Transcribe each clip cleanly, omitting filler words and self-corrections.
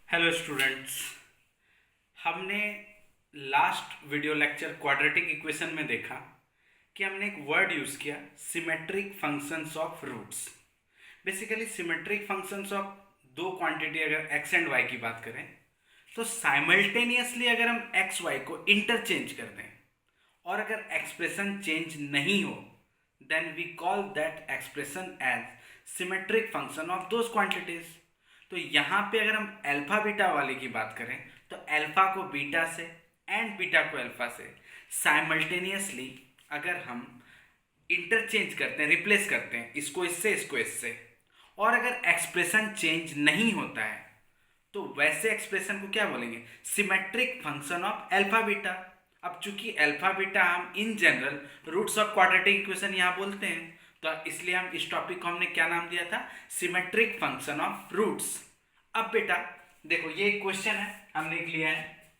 Hello students. हमने last video lecture quadratic equation में देखा कि हमने एक वर्ड यूज़ किया symmetric functions of roots. Basically symmetric functions of दो क्वांटिटी, अगर x एंड y की बात करें तो साइमल्टेनियसली अगर हम x y को इंटरचेंज कर दें और अगर एक्सप्रेशन चेंज नहीं हो then we call that expression as symmetric function of those quantities. तो यहाँ पे अगर हम अल्फा बीटा वाले की बात करें तो अल्फा को बीटा से एंड बीटा को अल्फा से साइमल्टेनियसली अगर हम इंटरचेंज करते हैं, रिप्लेस करते हैं इसको इससे और अगर एक्सप्रेशन चेंज नहीं होता है तो वैसे एक्सप्रेशन को क्या बोलेंगे? Symmetric function of alpha beta. अब चूंकि अल्फा बीटा हम in general roots of quadratic equation यहाँ बोलते हैं तो इसलिए हम इस टॉपिक को हमने क्या नाम दिया था? Symmetric function of roots. अब बेटा देखो, ये एक क्वेश्चन है, हमने लिख लिया है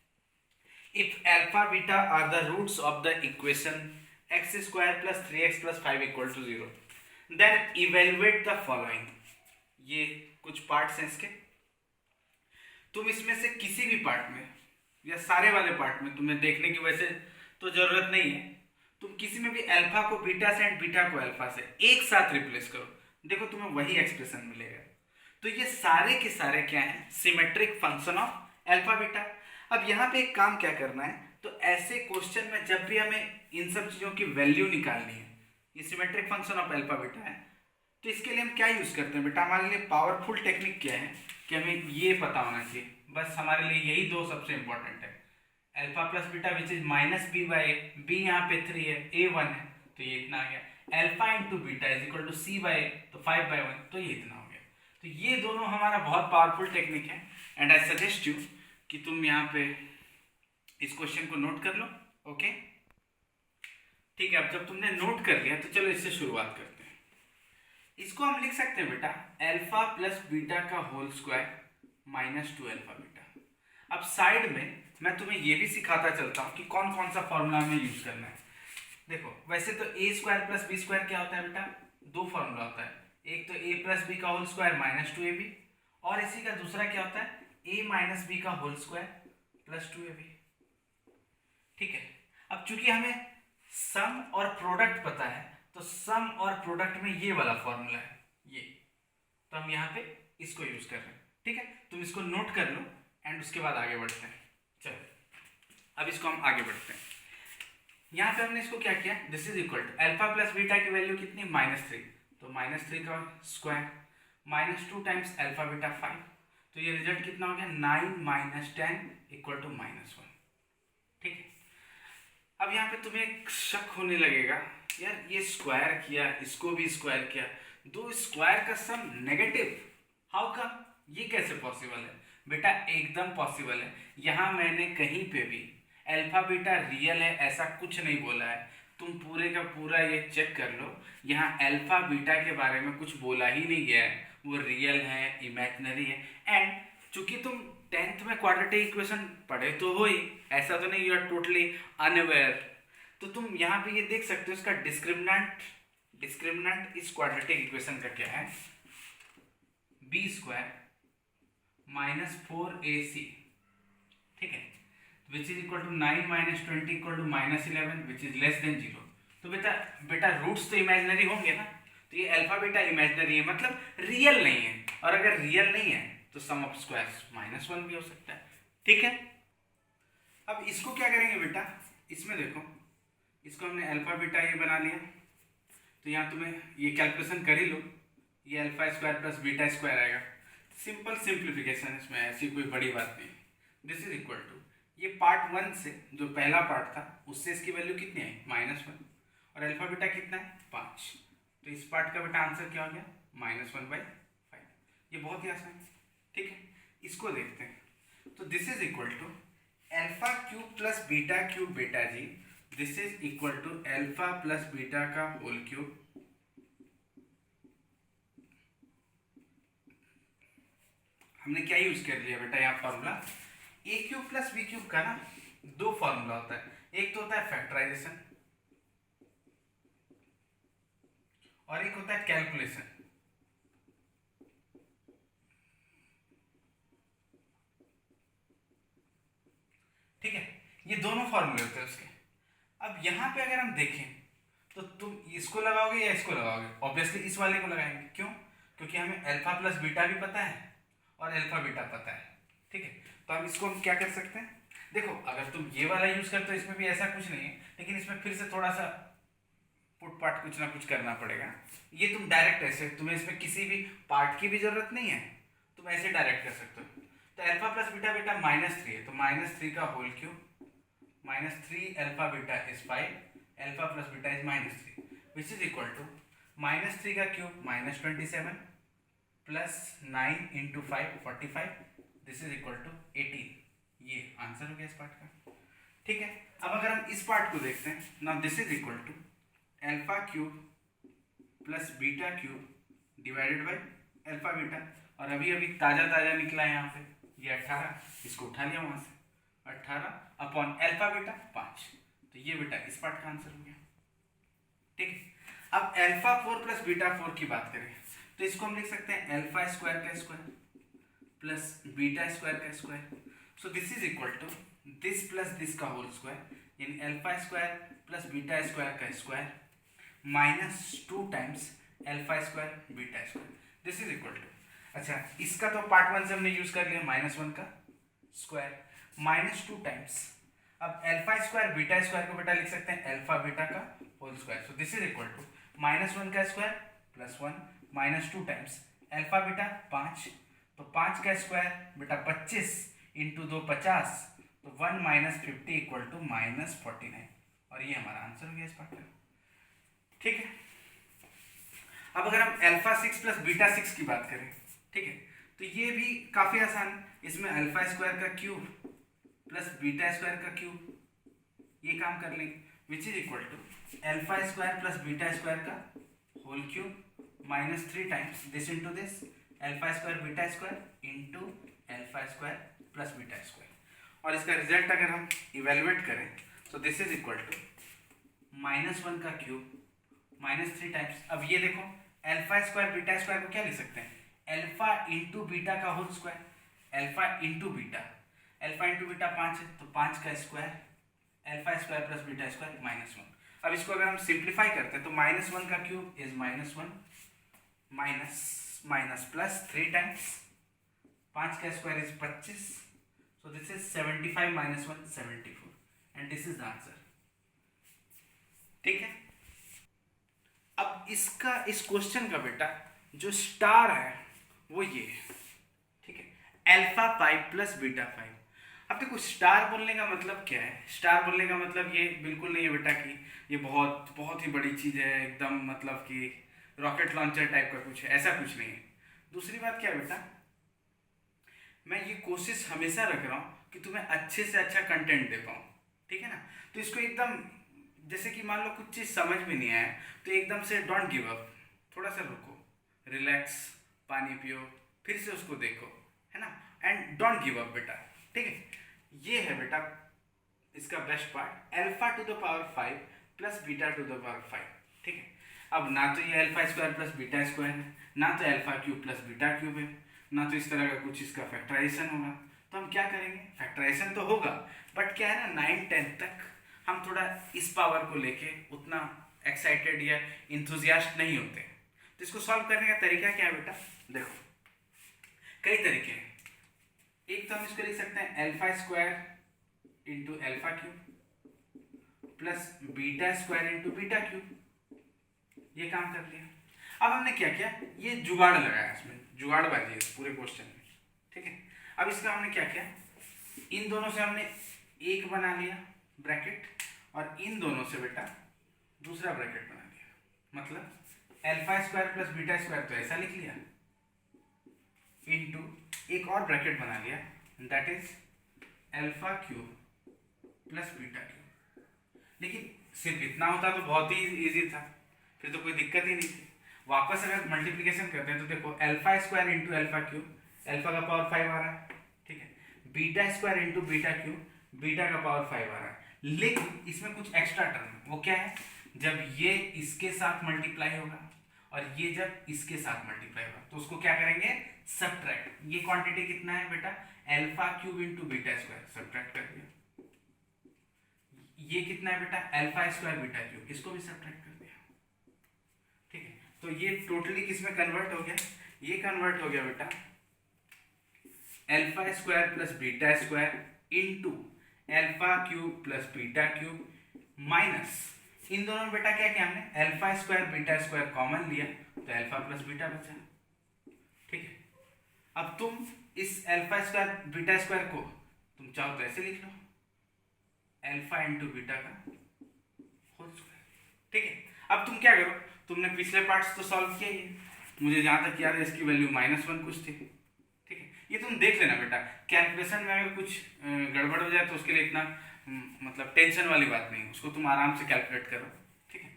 if alpha beta are the roots of the equation X square plus 3x plus 5 equal to 0 then evaluate the following. ये कुछ पार्ट्स हैं इसके, तुम इसमें से किसी भी पार्ट में या सारे वाले पार्ट में तुम्हें देखने की वैसे तो जरूरत नहीं है, तुम किसी में भी अल्फा को बीटा से एंड बीटा को अल्फा से एक साथ रिप्लेस करो, देखो तुम्हें वही एक्सप्रेशन मिलेगा। तो ये सारे के सारे क्या हैं? Symmetric function of alpha beta. अब यहाँ पे एक काम क्या करना है, तो ऐसे क्वेश्चन में जब भी हमें इन सब चीज़ों की वैल्यू निकालनी है, ये symmetric function of alpha beta है, तो इसके लिए हम क्या यूज़ करते हैं बेटा? हमारे लिए पावरफुल टेक्निक क्या है कि हमें ये पता होना चाहिए, बस हमारे लिए यही दो सबसे इंपॉर्टेंट है। Alpha plus beta which is minus B by A, B यहाँ पे 3 है, ए 1 है तो ये इतना आ गया। Alpha into beta is equal to C by A, तो 5 बाई 1 तो ये इतना हो गया। तो ये दोनों हमारा बहुत पावरफुल टेक्निक है एंड आई सजेस्ट यू कि तुम यहाँ पे इस क्वेश्चन को नोट कर लो। ओके ठीक है, अब जब तुमने नोट कर लिया तो चलो इससे शुरुआत करते हैं। इसको हम लिख सकते हैं बेटा अल्फा प्लस बीटा का whole square minus 2 alpha beta. अब साइड में मैं तुम्हें ये भी सिखाता चलता हूँ कि कौन कौन सा फॉर्मूला हमें यूज करना है। देखो वैसे तो ए स्क्वायर प्लस बी स्क्वायर क्या होता है बेटा? दो फॉर्मूला होता है, एक तो ए प्लस बी का होल स्क्वायर माइनस 2ab और इसी का दूसरा क्या होता है? ए माइनस बी का होल स्क्वायर प्लस 2ab। ठीक है, अब चूंकि हमें सम और प्रोडक्ट पता है तो सम और प्रोडक्ट में ये वाला फॉर्मूला है ये, तो हम यहाँ पे इसको यूज कर रहे हैं। ठीक है, तुम इसको नोट कर लो एंड उसके बाद आगे बढ़ते हैं। चलो अब इसको हम आगे बढ़ते हैं। यहाँ पे हमने इसको क्या किया, this is equal to alpha plus beta की वैल्यू कितनी? -3, तो -3 का स्क्वायर -2 टाइम्स अल्फा बीटा 5, तो ये रिजल्ट कितना हो गया? 9 माइनस 10 इक्वल टू -1। ठीक है, अब यहाँ पे तुम्हें शक होने लगेगा यार ये स्क्वायर किया, इसको भी स्क्वायर किया, दो स्क्वायर का सम नेगेटिव, हाउ कम? ये कैसे पॉसिबल है? बेटा एकदम पॉसिबल है। यहाँ मैंने कहीं पे भी अल्फा बीटा रियल है ऐसा कुछ नहीं बोला है, तुम पूरे का पूरा ये चेक कर लो, यहाँ अल्फा बीटा के बारे में कुछ बोला ही नहीं गया है, वो रियल है, इमेजिनरी है। एंड चूंकि तुम 10th में क्वाड्रेटिक इक्वेशन पढ़े तो हो ही, ऐसा तो नहीं यू आर टोटली अनअवेयर, तो तुम यहाँ पे ये देख सकते हो इसका डिस्क्रिमिनेंट इस क्वाड्रेटिक इक्वेशन का क्या है? बी स्क्वायर माइनस 4ac, ठीक है, which is equal to 9 minus 20 equal to -11 which is less than 0। तो बेटा रूट्स तो इमेजिनरी होंगे ना, तो ये अल्फा बीटा इमेजिनरी है मतलब रियल नहीं है, और अगर रियल नहीं है तो सम ऑफ स्क्वायर्स -1 भी हो सकता है। ठीक है, अब इसको क्या करेंगे बेटा, इसमें देखो इसको हमने अल्फा बीटा ये बना लिया, तो यहाँ तुम्हें ये कैलकुलेशन कर ही लो, ये alpha square plus beta square आएगा, सिंपल सिंप्लीफिकेशन, इसमें ऐसी कोई बड़ी बात नहीं। दिस इज इक्वल टू ये पार्ट 1 से जो पहला पार्ट था उससे इसकी वैल्यू कितनी है? -1, और अल्फा बीटा कितना है? 5, तो इस पार्ट का बेटा आंसर क्या हो गया? -1/5। ये बहुत ही आसान है। ठीक है, इसको देखते हैं, तो this is equal to alpha cube plus beta cube बेटा जी, this is equal to alpha plus beta का होल क्यूब हमने क्या यूज कर लिया बेटा यहाँ formula A cube plus B cube का ना दो फॉर्मूला होता है, एक तो होता है फैक्टराइजेशन और एक होता है कैलकुलेशन। ये दोनों फॉर्मूले होते हैं उसके। अब यहाँ पे अगर हम देखें तो तुम इसको लगाओगे या इसको लगाओगे? ऑब्वियसली इस वाले को लगाएंगे। क्यों? क्योंकि हमें अल्फा प्लस बीटा भी पता है और अल्फा बीटा पता है। ठीक है, तो हम इसको हम क्या कर सकते हैं, देखो अगर तुम ये वाला यूज करते हो इसमें भी ऐसा कुछ नहीं है, लेकिन इसमें फिर से थोड़ा सा पुट पार्ट कुछ ना कुछ करना पड़ेगा। ये तुम डायरेक्ट ऐसे, तुम्हें इसमें किसी भी पार्ट की भी जरूरत नहीं है, तुम ऐसे डायरेक्ट कर सकते हो। तो अल्फा प्लस बीटा बेटा -3 है, तो -3 का whole cube -3 alpha beta is 5, alpha plus beta is -3 which is equal to -3 का cube -27 plus 9 into 5 45, this is equal to 18। ये आंसर हो गया इस पार्ट का। ठीक है, अब अगर हम इस पार्ट को देखते हैं, now this is equal to alpha cube plus beta cube divided by alpha beta, और अभी अभी ताजा ताजा निकला है यहाँ पे ये 18, इसको उठा लिया वहां से, 18 अपॉन अल्फा बीटा 5, तो ये बेटा इस पार्ट का आंसर हो गया। ठीक है, अब अल्फा 4 प्लस बीटा 4 की बात करें तो इसको हम लिख सकते हैं अल्फा स्क्वायर का स्क्वायर प्लस बीटा स्क्वायर का square, so this is equal to this plus this का होल स्क्वायर यानी alpha square plus beta square का square -2 times alpha square beta square, this is equal to, अच्छा इसका तो part 1 से हमने use कर लिया -1 का स्क्वायर -2 टाइम्स, अब अल्फा स्क्वायर बीटा स्क्वायर को बेटा लिख सकते हैं अल्फा बीटा का whole square, so this is equal to -1 का square plus 1 -2 times alpha beta 5, तो 5 का स्क्वायर बेटा 25 इंटू 2 50, तो 1 - 50 इक्वल टू -49, और ये हमारा आंसर हो गया इस पार्ट का। ठीक है, अब अगर हम अल्फा 6 प्लस बीटा 6 की बात करें, ठीक है, तो ये भी काफी आसान है, इसमें अल्फा स्क्वायर का क्यूब प्लस बीटा स्क्वायर का क्यूब ये काम कर लेंगे which is equal to alpha square plus beta square का whole cube -3 times this into this alpha square beta square into alpha square plus beta square, और इसका result अगर हम इवेलुएट करें तो दिस इज इक्वल टू -1 का cube -3 times, अब ये देखो अल्फा स्क्वायर बीटा स्क्वायर को क्या लिख सकते हैं अल्फा इंटू बीटा का whole square, alpha into beta 5 है तो 5 का square alpha square plus beta square -1, अब इसको अगर हम सिंप्लीफाई करते हैं तो -1 का cube is -1 minus plus 3 times 5 का square is 25, so this is 75 - 1 74 and this is the answer. ठीक है, अब इसका इस क्वेश्चन का बेटा जो स्टार है वो ये है। ठीक है, अल्फा 5 प्लस बीटा 5, अब देखो स्टार बोलने का मतलब क्या है, स्टार बोलने का मतलब ये बिल्कुल नहीं है बेटा कि ये बहुत बहुत ही बड़ी चीज़ है एकदम, मतलब कि रॉकेट लॉन्चर टाइप का कुछ है, ऐसा कुछ नहीं है। दूसरी बात क्या है बेटा, मैं ये कोशिश हमेशा रख रहा हूँ कि तुम्हें अच्छे से अच्छा कंटेंट दे पाऊँ। ठीक है ना, तो इसको एकदम जैसे कि मान लो कुछ चीज़ समझ में नहीं आया तो एकदम से डोंट गिव अप, थोड़ा सा रुको, रिलैक्स, पानी पियो, फिर से उसको देखो, है ना, एंड डोंट गिव अप बेटा। ठीक है, ये है बेटा इसका best part, alpha two the power 5 plus beta two the power 5। ठीक है, अब ना तो ये alpha square plus beta square है, ना तो alpha cube plus beta cube है, ना तो इस तरह का कुछ इसका फैक्टराइजेशन होगा, तो हम क्या करेंगे, फैक्टराइजेशन तो होगा बट क्या है ना 9-10 तक हम थोड़ा इस पावर को लेके उतना एक्साइटेड या इंथुजियास्ट नहीं होते। तो इसको सॉल्व करने का तरीका क्या है बेटा, देखो कई तरीके हैं। एक तो हम इसको लिख सकते हैं alpha square into alpha cube plus beta square into beta cube, ये काम कर लिया। अब हमने क्या किया, ये जुगाड़ लगाया, इसमें जुगाड़बाजी है पूरे क्वेश्चन में। ठीक है, अब इसका हमने क्या किया, इन दोनों से हमने एक बना लिया ब्रैकेट और इन दोनों से बेटा दूसरा ब्रैकेट बना लिया, मतलब alpha square plus beta square तो ऐसा लिख लिया इंटू एक और ब्रैकेट बना लिया that is alpha cube plus beta cube. लेकिन सिर्फ इतना होता तो बहुत ही इजी था, फिर तो कोई दिक्कत ही नहीं थी। वापस अगर मल्टीप्लिकेशन करते हैं तो देखो alpha square into alpha cube, alpha का पावर 5 आ रहा है, ठीक है, beta square into beta cube, beta का पावर 5 आ रहा है। लेकिन इसमें कुछ एक्स्ट्रा टर्म है, वो क्या है, जब ये इसके साथ मल्टीप्लाई होगा और ये जब इसके साथ मल्टीप्लाई होगा तो उसको क्या करेंगे, सब्ट्रैक्ट। ये क्वांटिटी कितना है बेटा, alpha cube into beta square, subtract कर दिया। ये कितना है बेटा, अल्फा स्क्वायर बीटा क्यूब, इसको भी सब्ट्रैक्ट कर दिया। ठीक है, तो ये टोटली किस में कन्वर्ट हो गया, ये कन्वर्ट हो गया बेटा alpha square plus beta square into alpha cube plus beta cube minus, इन दोनों में बेटा क्या किया हमने, alpha square beta square common लिया तो अल्फा प्लस बीटा बचा। ठीक है, अब तुम इस अल्फा स्क्वायर बीटा स्क्वायर को तुम चाहो तो ऐसे लिख लो, अल्फा इंटू बीटा का होल स्क्वायर। ठीक है, अब तुम क्या करो, तुमने पिछले पार्ट्स तो सॉल्व किया ही, मुझे जहां तक याद है इसकी वैल्यू -1 कुछ थी। ठीक है, ये तुम देख लेना बेटा, कैलकुलेशन में अगर कुछ गड़बड़ हो जाए तो उसके लिए इतना मतलब टेंशन वाली बात नहीं, उसको तुम आराम से कैलकुलेट करो। ठीक है,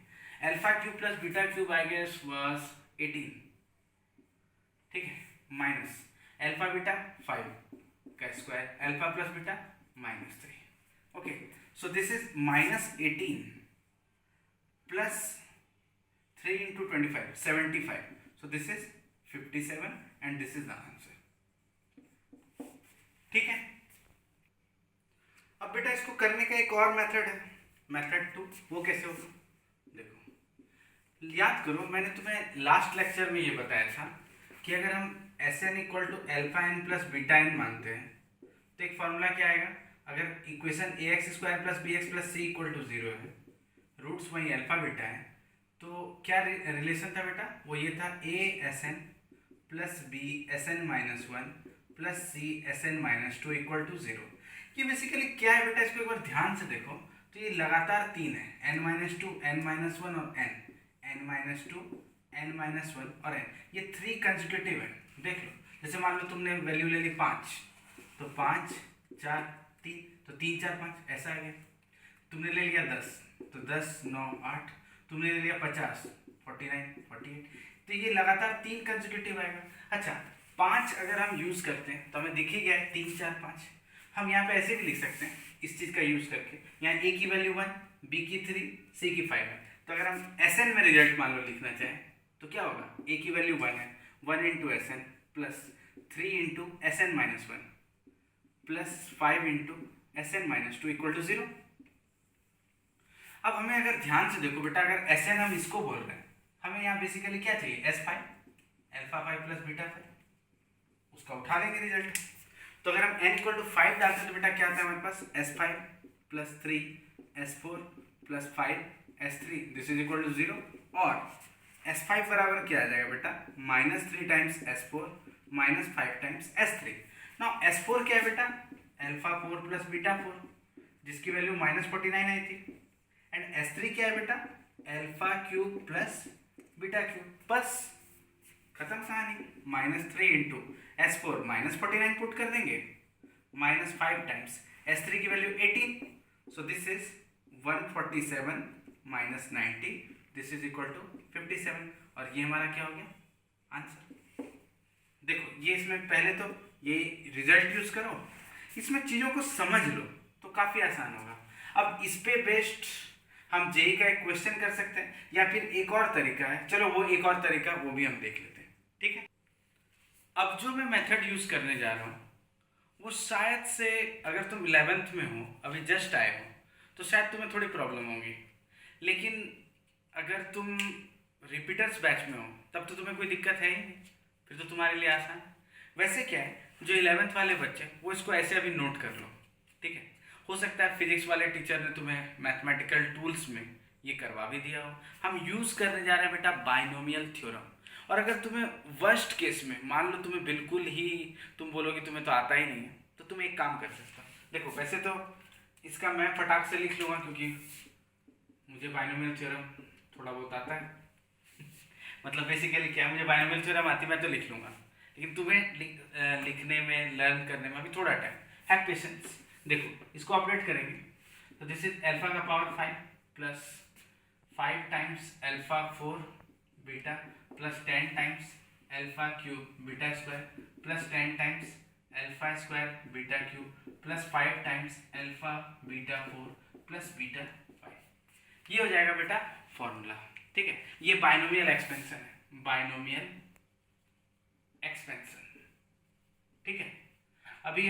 alpha cube plus beta cube I guess was 18। ठीक है, माइनस अल्फा बीटा 5 का square, alpha plus beta -3। Okay, so this is -18 plus 3 into 25 75, so this is 57 and this is the answer। ठीक है, अब बेटा इसको करने का एक और मेथड है, मेथड 2, वो कैसे होगा देखो, याद करो मैंने तुम्हें लास्ट लेक्चर में ये बताया था कि अगर हम Sn equal to alpha n plus beta n मानते हैं तो एक फॉर्मूला क्या आएगा, अगर equation ax square plus bx plus c equal to 0 है, रूट्स वही अल्फा बीटा है, तो क्या रिलेशन था बेटा, वो ये था a Sn plus b Sn -1 plus c Sn -2 equal to 0। ये बेसिकली क्या है बेटा, इसको एक बार ध्यान से देखो तो ये लगातार 3 है, n-2 n-1 और n-2 n-1 और n, ये 3 कंसेक्यूटिव है। देख लो, जैसे मान लो तुमने वैल्यू ले ली 5, तो 5 4 3, तो 3 4 5 ऐसा आ गया। तुमने ले लिया 10, तो 10 9 8, तुमने ले लिया 50 49 48, तो ये लगातार 3 कंसेक्यूटिव आएगा। अच्छा, 5 अगर हम यूज़ करते हैं तो हमें दिख ही गया है 3 4 5, हम यहाँ पे ऐसे भी लिख सकते हैं इस चीज़ का यूज़ करके, यहाँ a की वैल्यू 1, b की 3, c की 5 है, तो अगर हम Sn में रिजल्ट मान लो लिखना चाहें तो क्या होगा, a की वैल्यू 1 है, 1 into Sn plus 3 into Sn -1 plus 5 into Sn -2 equal to 0। अब हमें अगर ध्यान से देखो बेटा, अगर Sn हम इसको बोल रहे हैं, हमें यहाँ बेसिकली क्या चाहिए, S5 अल्फा 5 प्लस बीटा 5, उसका उठा लेंगे रिजल्ट। तो अगर हम n इक्वल टू 5 डालते हैं तो बेटा क्या आता है हमारे पास, S5 plus 3 S4 plus 5 S3, this is equal to 0, और S5 बराबर क्या आ जाएगा बेटा, -3 times S4 -5 times S3। Now S4 क्या है बेटा, अल्फा 4 प्लस बीटा 4, जिसकी वैल्यू -49 आई थी, एंड S3 क्या है बेटा, alpha cube plus beta cube, बस खत्म कहानी। -3 इंटू S4 -49 पुट कर देंगे, -5 टाइम्स S3 की value 18, so this is 147 -90, this is equal to 57, और ये हमारा क्या हो गया आंसर। देखो ये इसमें पहले तो ये रिजल्ट यूज करो, इसमें चीज़ों को समझ लो तो काफ़ी आसान होगा। अब इस पे बेस्ड हम जेई का एक क्वेश्चन कर सकते हैं, या फिर एक और तरीका है, चलो वो एक और तरीका वो भी हम देख लेते हैं। ठीक है, अब जो मैं मेथड यूज करने जा रहा हूँ वो शायद से, अगर तुम 11th में हो, अभी जस्ट आए हो, तो शायद तुम्हें थोड़ी प्रॉब्लम होगी, लेकिन अगर तुम रिपीटर्स बैच में हो तब तो तुम्हें कोई दिक्कत है ही नहीं, फिर तो तुम्हारे लिए आसान है। वैसे क्या है, जो 11th वाले बच्चे वो इसको ऐसे अभी नोट कर लो। ठीक है, हो सकता है फिजिक्स वाले टीचर ने तुम्हें मैथमेटिकल टूल्स में ये करवा भी दिया हो। हम यूज़ करने जा रहे हैं बेटा बाइनोमियल थ्योरम, और अगर तुम्हें वर्स्ट केस में मान लो तुम्हें बिल्कुल ही, तुम बोलोगे तुम्हें तो आता ही नहीं है, तो तुम एक काम कर सकते हो। देखो वैसे तो इसका मैं फटाक से लिख लूँगा क्योंकि मुझे बाइनोमियल थ्योरम थोड़ा बहुत आता है मतलब बेसिकली क्या, मुझे बाइनोमियल थ्योरम आती, मैं तो लिख लूँगा, लेकिन तुम्हें लिखने में, लर्न करने में अभी थोड़ा टाइम है, पेशेंस। देखो इसको ऑपरेट करेंगे तो दिस इज अल्फा का power 5 plus 5 times alpha 4 beta plus 10 times alpha cube beta square plus 10 times alpha square beta cube plus 5 times alpha beta 4 plus beta 5, ये हो जाएगा बेटा फॉर्मूला। ठीक है, ये बाइनोमियल एक्सपेंशन है, बाइनोमियल एक्सपेंशन। ठीक है, अभी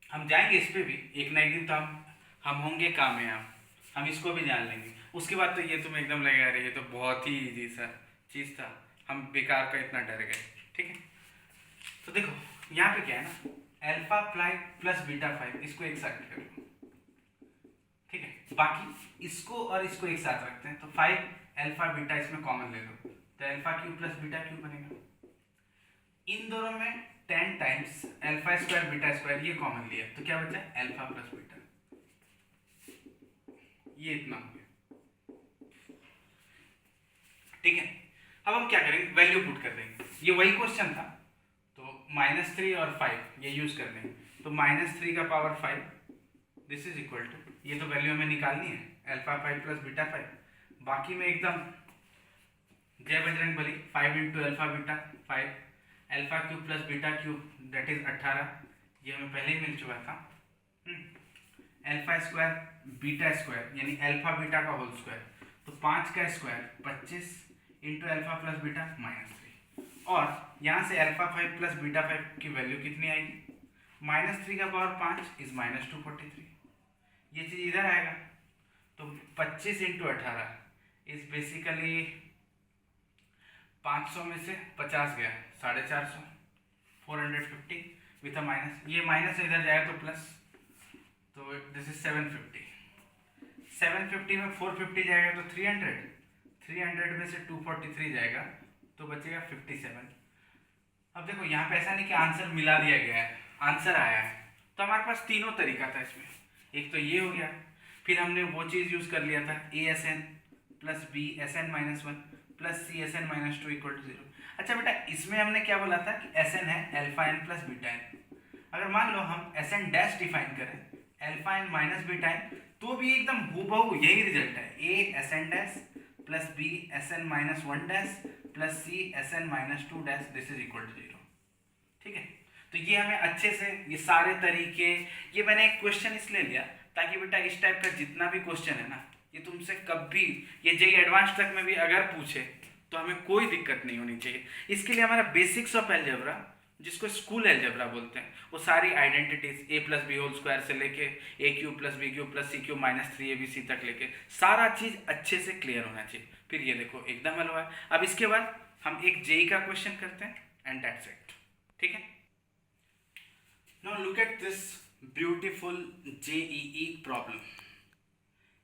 हम जाएंगे इस पे भी, एक ना एक दिन तो हम होंगे कामयाब। हम इसको भी जान लेंगे। उसके बाद तो ये तुम्हें एकदम लगेगा अरे ये तो बहुत ही इजी सा चीज़ था, हम बेकार का इतना डर गए। ठीक है, तो देखो यहाँ पे क्या है ना, alpha five plus beta five, इसको एक साथ कर लो। ठीक है, बाकी इसको और इसको एक साथ रखते हैं, तो फाइव अल्फा बीटा इसमें कॉमन ले लो, तो alpha cube plus beta cube बनेगा। इन दोनों में 10 times alpha square beta square ये कॉमन लिया, तो क्या बचा अल्फा प्लस बीटा, ये इतना हो गया। ठीक है, अब हम क्या करेंगे, वैल्यू पुट कर देंगे, ये वही क्वेश्चन था, तो -3 और 5 ये यूज कर देंगे, तो -3 का power 5 this is equal to, ये तो वैल्यू हमें निकालनी है, अल्फा 5 प्लस बीटा 5, बाकी में एकदम जय Bajrang Bali, 5 into alpha beta 5, alpha cube plus beta cube that is 18, ये हमें पहले ही मिल चुका था। अल्फा स्क्वायर बीटा स्क्वायर यानी अल्फा बीटा का होल स्क्वायर, तो 5 का square 25 into alpha plus beta -3, और यहाँ से अल्फा 5 प्लस बीटा 5 की वैल्यू कितनी आएगी, -3 का पावर 5 इज -243, ये चीज़ इधर आएगा, तो 25 इंटू 18 इज बेसिकली 500 में से 50 गया 450, 450 विथ अ माइनस, ये माइनस इधर जाएगा तो प्लस, तो दिस इज 750, 750 में 450 जाएगा तो 300, 300 में से 243 जाएगा तो बचेगा 57। अब देखो यहाँ पे ऐसा नहीं कि आंसर मिला दिया गया है, आंसर आया है, तो हमारे पास तीनों तरीका था इसमें, एक तो ये हो गया, फिर हमने वो चीज़ यूज़ कर लिया था ASN plus BSN-1 plus CSN-2 equal to 0। अच्छा बेटा, इसमें हमने क्या बोला था कि SN है alpha n plus beta n, अगर मान लो हम SN डैश डिफाइन करें alpha n minus beta n, तो भी एकदम हूबहू यही रिजल्ट है, A SN dash plus B SN-1 dash plus C SN-2 dash this is equal to 0। ठीक है, तो ये हमें अच्छे से ये सारे तरीके, ये मैंने एक क्वेश्चन इसलिए लिया ताकि बेटा इस टाइप का जितना भी क्वेश्चन है ना, ये तुमसे कभी ये JEE एडवांस तक में भी अगर पूछे तो हमें कोई दिक्कत नहीं होनी चाहिए। इसके लिए हमारा बेसिक्स ऑफ एलजेब्रा, जिसको स्कूल एलजेब्रा बोलते हैं, वो सारी identities A plus B whole square से लेके A cube plus B cube plus C cube minus 3ABC तक लेके सारा चीज़ अच्छे से क्लियर होना चाहिए। फिर ये देखो एकदम हल हुआ है। अब इसके बाद हम एक JEE का क्वेश्चन करते हैं एंड दैट्स इट। ठीक है, now look at this beautiful JEE problem.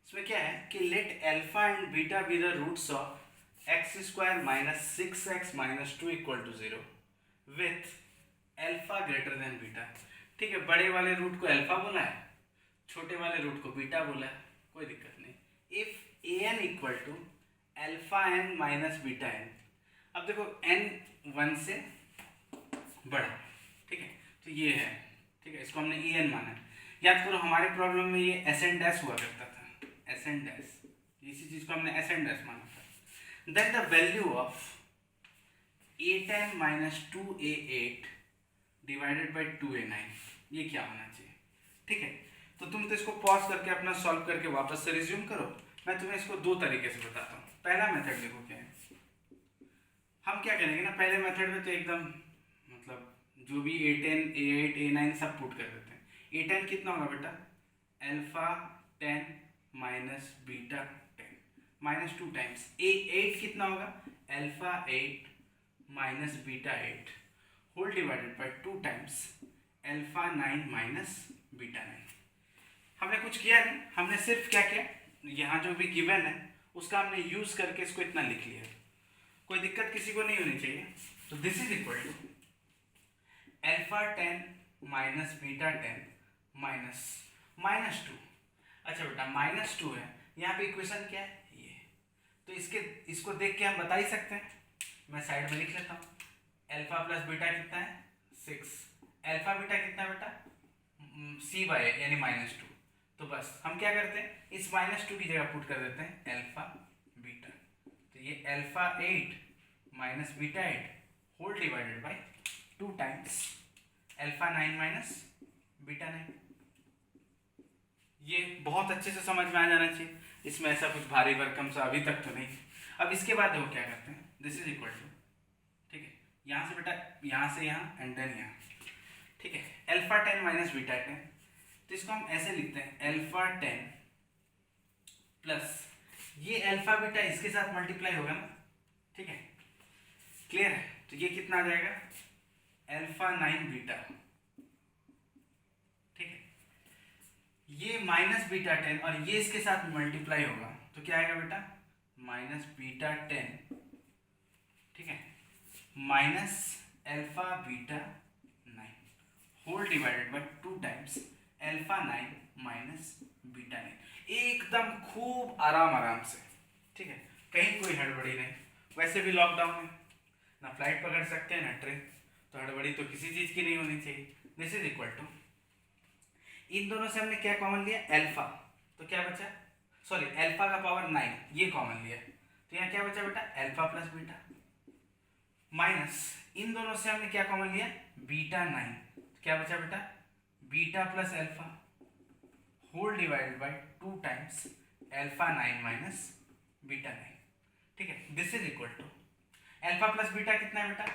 इसमें क्या है कि let alpha and beta be the roots of x square minus 6x minus 2 equal to 0 with alpha greater than beta. ठीक है, बड़े वाले रूट को अल्फा बोला है, छोटे वाले रूट को बीटा बोला है, कोई दिक्कत नहीं। If an equal to alpha n minus beta n, अब देखो n 1 से बड़ा, ठीक है, तो ये है, ठीक है, इसको हमने en माना है। याद करो हमारे प्रॉब्लम में ये SN डैश हुआ करता था, SN डैश, इसी चीज को हमने SN डैश माना था। Then the value of A10 minus 2A8 divided by 2A9, ये क्या होना चाहिए। ठीक है, तो तुम तो इसको पॉज करके अपना सॉल्व करके वापस से रिज्यूम करो। मैं तुम्हें इसको दो तरीके से बताता हूँ। पहला मेथड देखो क्या है, हम क्या करेंगे ना, पहले मेथड में तो एकदम मतलब जो भी A10 A8 A9 सब पुट कर देते हैं। A10 कितना होगा बेटा, alpha 10 minus beta 10 minus 2 times. A8 कितना होगा, alpha 8 minus beta 8 whole divided by 2 times alpha 9 minus beta 9। हमने कुछ किया नहीं, हमने सिर्फ क्या किया, यहाँ जो भी गिवन है उसका हमने यूज करके इसको इतना लिख लिया। कोई दिक्कत किसी को नहीं होनी चाहिए। तो this is equal to alpha 10 minus beta 10 minus 2। अच्छा बेटा -2 है, यहाँ पे इक्वेशन क्या है ये, तो इसको देख के हम बता ही सकते हैं। मैं साइड में लिख लेता हूँ, अल्फा प्लस बीटा कितना है 6, अल्फा बीटा कितना है बेटा C/A यानी -2। तो बस हम क्या करते हैं, इस -2 की जगह पुट कर देते हैं अल्फा बीटा। तो ये alpha 8 minus beta 8 whole divided by 2 times alpha 9 minus beta 9। ये बहुत अच्छे से समझ में आ जाना चाहिए, इसमें ऐसा कुछ भारी भरकम सा अभी तक तो नहीं। अब इसके बाद देखो क्या करते हैं, दिस इज इक्वल टू, ठीक है, यहाँ से बेटा यहाँ से यहाँ एंड देन यहाँ, ठीक है, अल्फा 10 माइनस बीटा 10। तो इसको हम ऐसे लिखते हैं, अल्फा 10 प्लस ये अल्फा बीटा इसके साथ मल्टीप्लाई होगा ना, ठीक है, क्लियर है। तो ये कितना आ जाएगा, अल्फा 9 बीटा, ठीक है। ये माइनस बीटा 10 और ये इसके साथ मल्टीप्लाई होगा तो क्या आएगा बेटा, माइनस बीटा 10, ठीक है, minus alpha beta 9 whole divided by 2 times alpha 9 minus beta 9, एकदम खूब आराम से, ठीक है, कहीं कोई हड़बड़ी नहीं। वैसे भी लॉकडाउन में ना फ्लाइट पकड़ सकते हैं ना ट्रेन, तो हड़बड़ी तो किसी चीज़ की नहीं होनी चाहिए। दिस इज इक्वल टू, इन दोनों से हमने क्या कॉमन लिया, अल्फा, तो क्या बचा, सॉरी अल्फा का पावर 9 ये कॉमन लिया, तो यहाँ क्या बचा बेटा, अल्फा प्लस बीटा, माइनस इन दोनों से हमने क्या कॉमन लिया, बीटा 9, तो क्या बचा बेटा, beta plus alpha whole divided by 2 times alpha 9 minus beta 9, ठीक है। This is equal to alpha plus beta कितना है बेटा,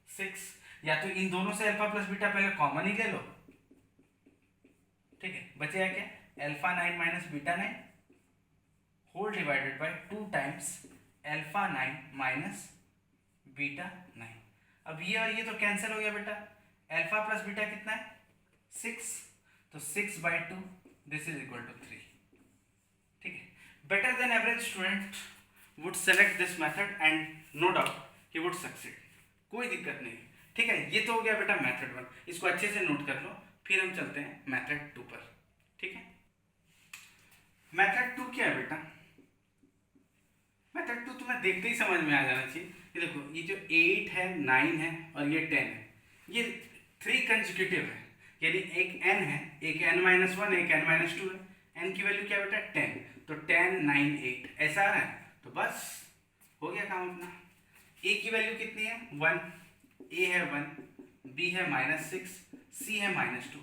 6, या तो इन दोनों से अल्फा प्लस बीटा पहले कॉमन ही ले लो, ठीक है, बचेगा क्या, alpha 9 minus beta 9 whole divided by 2 times alpha 9 minus beta 9। अब ये और ये तो कैंसिल हो गया बेटा, अल्फा प्लस बीटा कितना है, 6, तो 6/2 दिस इज इक्वल टू 3, ठीक है। Better than average student would select this method and no doubt he would succeed, कोई दिक्कत नहीं, ठीक है। ये तो हो गया बेटा मेथड 1, इसको अच्छे से नोट कर लो, फिर हम चलते हैं मेथड 2 पर, ठीक है। मेथड 2 क्या है बेटा, मेथड 2 तुम्हें देखते ही समझ में आ जाना चाहिए। ये देखो, ये जो 8 है, 9 है और ये 10 है, ये 3 कंसेक्यूटिव है, यानी एक n है, एक n-1, एक n-2 है। n की वैल्यू क्या बेटा, 10, तो 10, 9, 8 ऐसा आ रहा है, तो बस हो गया काम अपना। a की वैल्यू कितनी है, 1, a है 1, b है -6, c है -2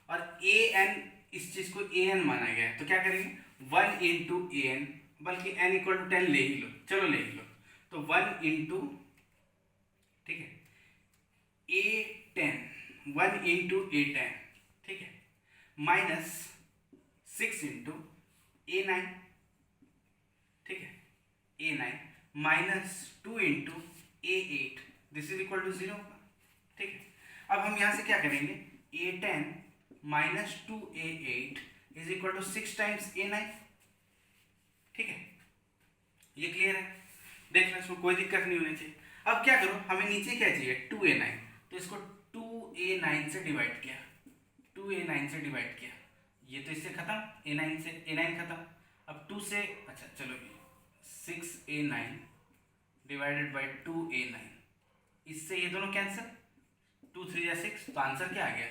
और an, इस चीज को an माना गया है, तो क्या करेंगे, 1 इंटू an, बल्कि n इक्वल टू 10 ले ही लो, चलो ले ही लो, तो 1 इंटू, ठीक है, a10, 1 इंटू a10, ठीक है, माइनस 6 इंटू a9, ठीक है, a9 minus 2 into a8, this is equal to 0, ठीक है। अब हम यहां से क्या करेंगे, a10 minus 2a8 is equal to 6 times a9, ठीक है, ये क्लियर है, देख लो, इसमें कोई दिक्कत नहीं होनी चाहिए। अब क्या करो, हमें नीचे क्या चाहिए, 2a9, तो इसको 2a9 से डिवाइड किया, 2a9 से डिवाइड किया, ये तो इससे खत्म, a9 से a9 खत्म, अब 2 से, अच्छा चलो 6a9 डिवाइडेड बाई 2a9, इससे ये दोनों कैंसिल, 2 3 या 6, तो आंसर क्या आ गया,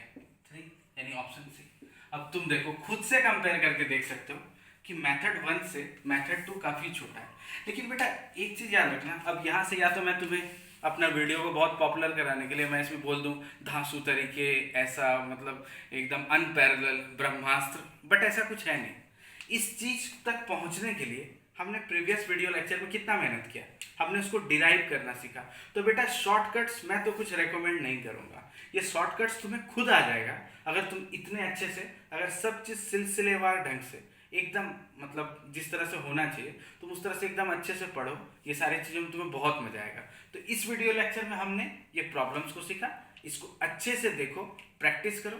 3, यानी ऑप्शन सी। अब तुम देखो, खुद से कंपेयर करके देख सकते हो कि मेथड 1 से मेथड 2 काफ़ी छोटा है। लेकिन बेटा एक चीज़ याद रखना, अब यहाँ से या तो मैं तुम्हें अपना वीडियो को बहुत पॉपुलर कराने के लिए मैं इसमें बोल दूँ धांसू तरीके, ऐसा मतलब एकदम अनपैरेलल ब्रह्मास्त्र, बट ऐसा कुछ है नहीं। इस चीज़ तक पहुँचने के लिए हमने प्रीवियस वीडियो लेक्चर में कितना मेहनत किया, हमने उसको डिराइव करना सीखा। तो बेटा शॉर्टकट्स मैं तो कुछ रेकमेंड नहीं करूँगा, ये शॉर्टकट्स तुम्हें खुद आ जाएगा अगर तुम इतने अच्छे से, अगर सब चीज़ सिलसिलेवार ढंग से एकदम मतलब जिस तरह से होना चाहिए तुम उस तरह से एकदम अच्छे से पढ़ो, ये सारी चीज़ों में तुम्हें बहुत मजा आएगा। तो इस वीडियो लेक्चर में हमने ये प्रॉब्लम्स को सीखा, इसको अच्छे से देखो, प्रैक्टिस करो,